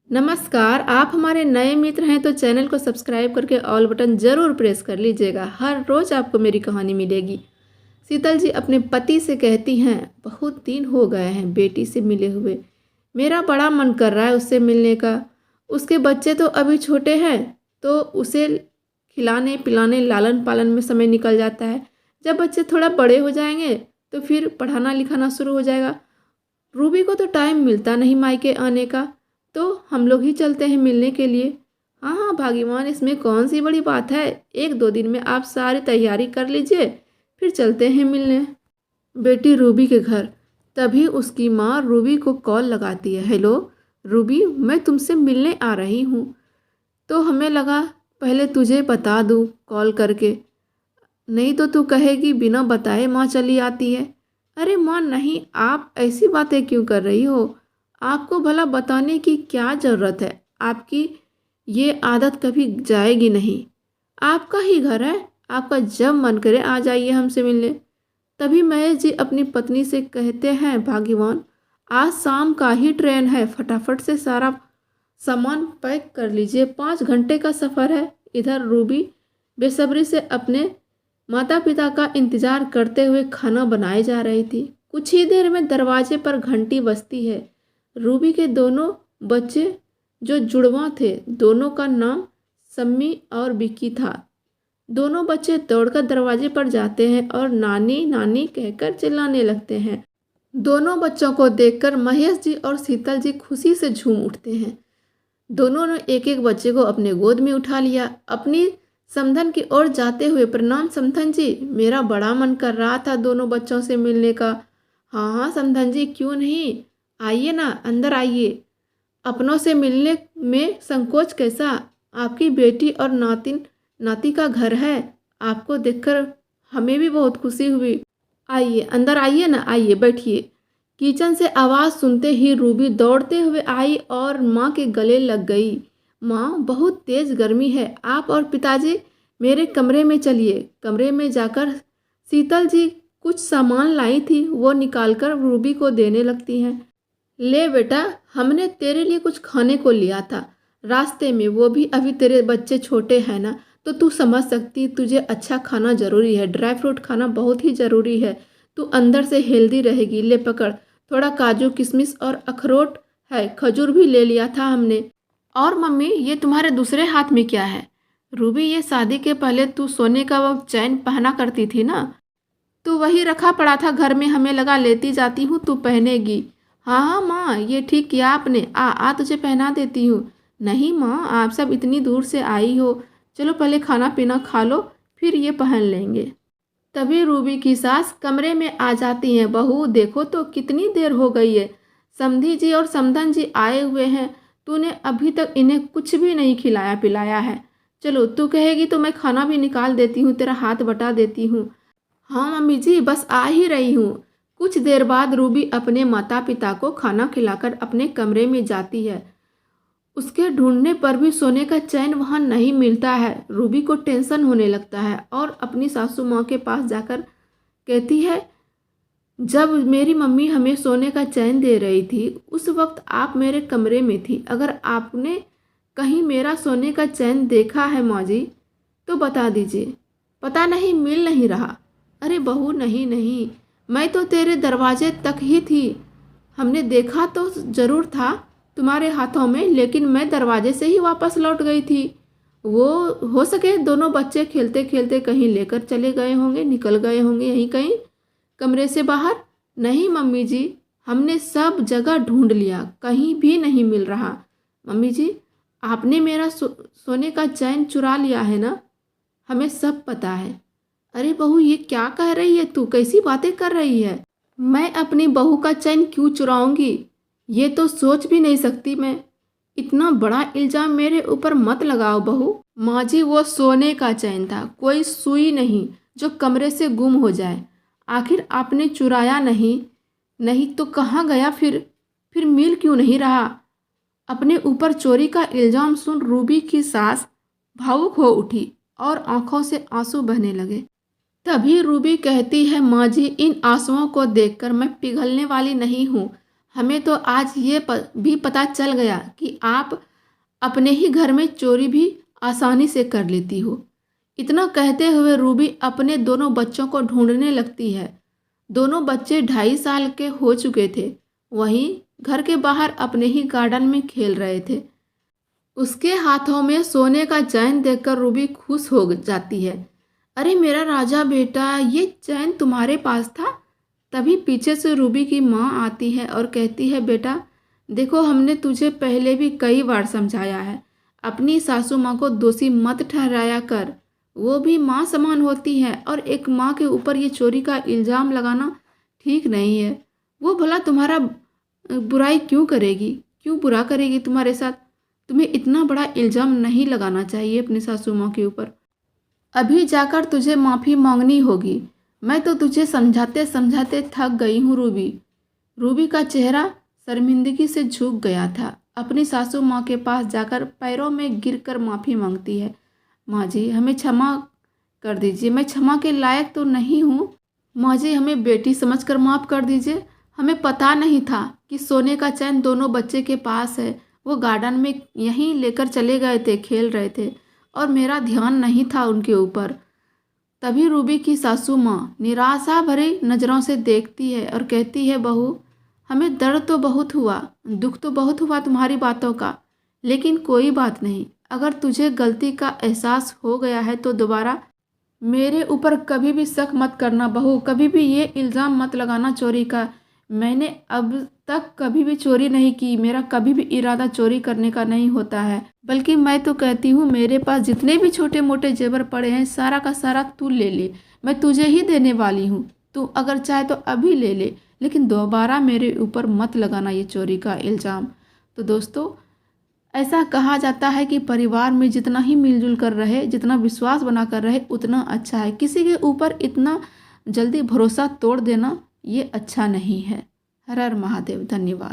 नमस्कार। आप हमारे नए मित्र हैं तो चैनल को सब्सक्राइब करके ऑल बटन ज़रूर प्रेस कर लीजिएगा। हर रोज़ आपको मेरी कहानी मिलेगी। शीतल जी अपने पति से कहती हैं, बहुत दिन हो गए हैं बेटी से मिले हुए। मेरा बड़ा मन कर रहा है उससे मिलने का। उसके बच्चे तो अभी छोटे हैं तो उसे खिलाने पिलाने लालन पालन में समय निकल जाता है। जब बच्चे थोड़ा बड़े हो जाएंगे तो फिर पढ़ाना लिखाना शुरू हो जाएगा। रूबी को तो टाइम मिलता नहीं मायके आने का, तो हम लोग ही चलते हैं मिलने के लिए। हाँ हाँ भाग्यवान, इसमें कौन सी बड़ी बात है। 1-2 दिन में आप सारी तैयारी कर लीजिए, फिर चलते हैं मिलने बेटी रूबी के घर। तभी उसकी माँ रूबी को कॉल लगाती है। हेलो रूबी, मैं तुमसे मिलने आ रही हूँ। तो हमें लगा पहले तुझे बता दूँ कॉल करके, नहीं तो तू कहेगी बिना बताए माँ चली आती है। अरे माँ नहीं, आप ऐसी बातें क्यों कर रही हो। आपको भला बताने की क्या ज़रूरत है। आपकी ये आदत कभी जाएगी नहीं। आपका ही घर है, आपका जब मन करे आ जाइए हमसे मिलने। तभी महेश जी अपनी पत्नी से कहते हैं, भाग्यवान आज शाम का ही ट्रेन है, फटाफट से सारा सामान पैक कर लीजिए, 5 घंटे का सफ़र है। इधर रूबी बेसब्री से अपने माता पिता का इंतजार करते हुए खाना बनाए जा रही थी। कुछ ही देर में दरवाजे पर घंटी बजती है। रूबी के दोनों बच्चे जो जुड़वा थे, दोनों का नाम सम्मी और विक्की था। दोनों बच्चे दौड़कर दरवाजे पर जाते हैं और नानी नानी कहकर चिल्लाने लगते हैं। दोनों बच्चों को देखकर महेश जी और शीतल जी खुशी से झूम उठते हैं। दोनों ने एक एक बच्चे को अपने गोद में उठा लिया। अपनी समधन की ओर जाते हुए, प्रणाम समधन जी, मेरा बड़ा मन कर रहा था दोनों बच्चों से मिलने का। हाँ हाँ समधन जी, क्यों नहीं, आइए ना, अंदर आइए। अपनों से मिलने में संकोच कैसा। आपकी बेटी और नातिन नाती का घर है। आपको देखकर हमें भी बहुत खुशी हुई। आइए अंदर आइए ना, आइए बैठिए। किचन से आवाज़ सुनते ही रूबी दौड़ते हुए आई और माँ के गले लग गई। माँ बहुत तेज़ गर्मी है, आप और पिताजी मेरे कमरे में चलिए। कमरे में जाकर शीतल जी कुछ सामान लाई थी, वो निकालकर रूबी को देने लगती हैं। ले बेटा, हमने तेरे लिए कुछ खाने को लिया था रास्ते में, वो भी अभी तेरे बच्चे छोटे हैं ना, तो तू समझ सकती, तुझे अच्छा खाना ज़रूरी है, ड्राई फ्रूट खाना बहुत ही ज़रूरी है। तू अंदर से हेल्दी रहेगी। ले पकड़, थोड़ा काजू किशमिश और अखरोट है, खजूर भी ले लिया था हमने। और मम्मी, ये तुम्हारे दूसरे हाथ में क्या है। रूबी, ये शादी के पहले तू सोने का वो चैन पहना करती थी ना, तो वही रखा पड़ा था घर में, हमें लगा लेती जाती हूँ तू पहनेगी। हाँ हाँ माँ, ये ठीक किया आपने, आ तुझे पहना देती हूँ। नहीं माँ, आप सब इतनी दूर से आई हो, चलो पहले खाना पीना खा लो, फिर ये पहन लेंगे। तभी रूबी की सास कमरे में आ जाती हैं। बहू देखो तो कितनी देर हो गई है, समधी जी और समधन जी आए हुए हैं, तूने अभी तक इन्हें कुछ भी नहीं खिलाया पिलाया है। चलो तू कहेगी तो मैं खाना भी निकाल देती हूँ, तेरा हाथ बटा देती हूँ। हाँ मम्मी जी, बस आ ही रही हूँ। कुछ देर बाद रूबी अपने माता पिता को खाना खिलाकर अपने कमरे में जाती है। उसके ढूंढने पर भी सोने का चैन वहाँ नहीं मिलता है। रूबी को टेंशन होने लगता है और अपनी सासू माँ के पास जाकर कहती है, जब मेरी मम्मी हमें सोने का चैन दे रही थी उस वक्त आप मेरे कमरे में थी। अगर आपने कहीं मेरा सोने का चैन देखा है माँ जी तो बता दीजिए। पता नहीं, मिल नहीं रहा। अरे बहू नहीं नहीं, मैं तो तेरे दरवाजे तक ही थी, हमने देखा तो ज़रूर था तुम्हारे हाथों में, लेकिन मैं दरवाजे से ही वापस लौट गई थी। वो हो सके दोनों बच्चे खेलते खेलते कहीं लेकर चले गए होंगे, निकल गए होंगे यहीं कहीं कमरे से बाहर। नहीं मम्मी जी, हमने सब जगह ढूंढ लिया, कहीं भी नहीं मिल रहा। मम्मी जी, आपने मेरा सोने का चैन चुरा लिया है ना, हमें सब पता है। अरे बहू, ये क्या कह रही है तू, कैसी बातें कर रही है। मैं अपनी बहू का चैन क्यों चुराऊंगी, ये तो सोच भी नहीं सकती मैं। इतना बड़ा इल्जाम मेरे ऊपर मत लगाओ बहू। माँ जी, वो सोने का चैन था, कोई सुई नहीं जो कमरे से गुम हो जाए। आखिर आपने चुराया नहीं, नहीं तो कहाँ गया फिर मिल क्यों नहीं रहा। अपने ऊपर चोरी का इल्जाम सुन रूबी की सास भावुक हो उठी और आंखों से आंसू बहने लगे। तभी रूबी कहती है, माँ जी इन आंसुओं को देखकर मैं पिघलने वाली नहीं हूँ। हमें तो आज ये भी पता चल गया कि आप अपने ही घर में चोरी भी आसानी से कर लेती हो। इतना कहते हुए रूबी अपने दोनों बच्चों को ढूंढने लगती है। दोनों बच्चे 2.5 साल के हो चुके थे। वहीं घर के बाहर अपने ही गार्डन में खेल रहे थे। उसके हाथों में सोने का चैन देखकर रूबी खुश हो जाती है। अरे मेरा राजा बेटा, ये चैन तुम्हारे पास था? तभी पीछे से रूबी की माँ आती है और कहती है, बेटा देखो, हमने तुझे पहले भी कई बार समझाया है, अपनी सासू माँ को दोषी मत ठहराया कर। वो भी माँ समान होती है और एक माँ के ऊपर ये चोरी का इल्ज़ाम लगाना ठीक नहीं है। वो भला तुम्हारा बुराई क्यों करेगी, क्यों बुरा करेगी तुम्हारे साथ? तुम्हें इतना बड़ा इल्ज़ाम नहीं लगाना चाहिए अपनी सासू माँ के ऊपर। अभी जाकर तुझे माफ़ी मांगनी होगी। मैं तो तुझे समझाते समझाते थक गई हूँ रूबी। रूबी का चेहरा शर्मिंदगी से झुक गया था। अपनी सासू माँ के पास जाकर पैरों में गिरकर माफ़ी मांगती है। माँ जी, हमें क्षमा कर दीजिए, मैं क्षमा के लायक तो नहीं हूँ। माँ जी, हमें बेटी समझकर माफ़ कर दीजिए। हमें पता नहीं था कि सोने का चैन दोनों बच्चे के पास है। वो गार्डन में यहीं लेकर चले गए थे, खेल रहे थे और मेरा ध्यान नहीं था उनके ऊपर। तभी रूबी की सासू माँ निराशा भरी नज़रों से देखती है और कहती है, बहू, हमें दर्द तो बहुत हुआ, दुख तो बहुत हुआ तुम्हारी बातों का, लेकिन कोई बात नहीं। अगर तुझे गलती का एहसास हो गया है तो दोबारा मेरे ऊपर कभी भी शक मत करना बहू। कभी भी ये इल्ज़ाम मत लगाना चोरी का। मैंने अब तक कभी भी चोरी नहीं की। मेरा कभी भी इरादा चोरी करने का नहीं होता है। बल्कि मैं तो कहती हूँ, मेरे पास जितने भी छोटे मोटे जेवर पड़े हैं सारा का सारा तू ले ले। मैं तुझे ही देने वाली हूँ। तू अगर चाहे तो अभी ले ले, लेकिन दोबारा मेरे ऊपर मत लगाना ये चोरी का इल्ज़ाम। तो दोस्तों, ऐसा कहा जाता है कि परिवार में जितना ही मिलजुल कर रहे, जितना विश्वास बना कर रहे, उतना अच्छा है। किसी के ऊपर इतना जल्दी भरोसा तोड़ देना ये अच्छा नहीं है। हर हर महादेव। धन्यवाद।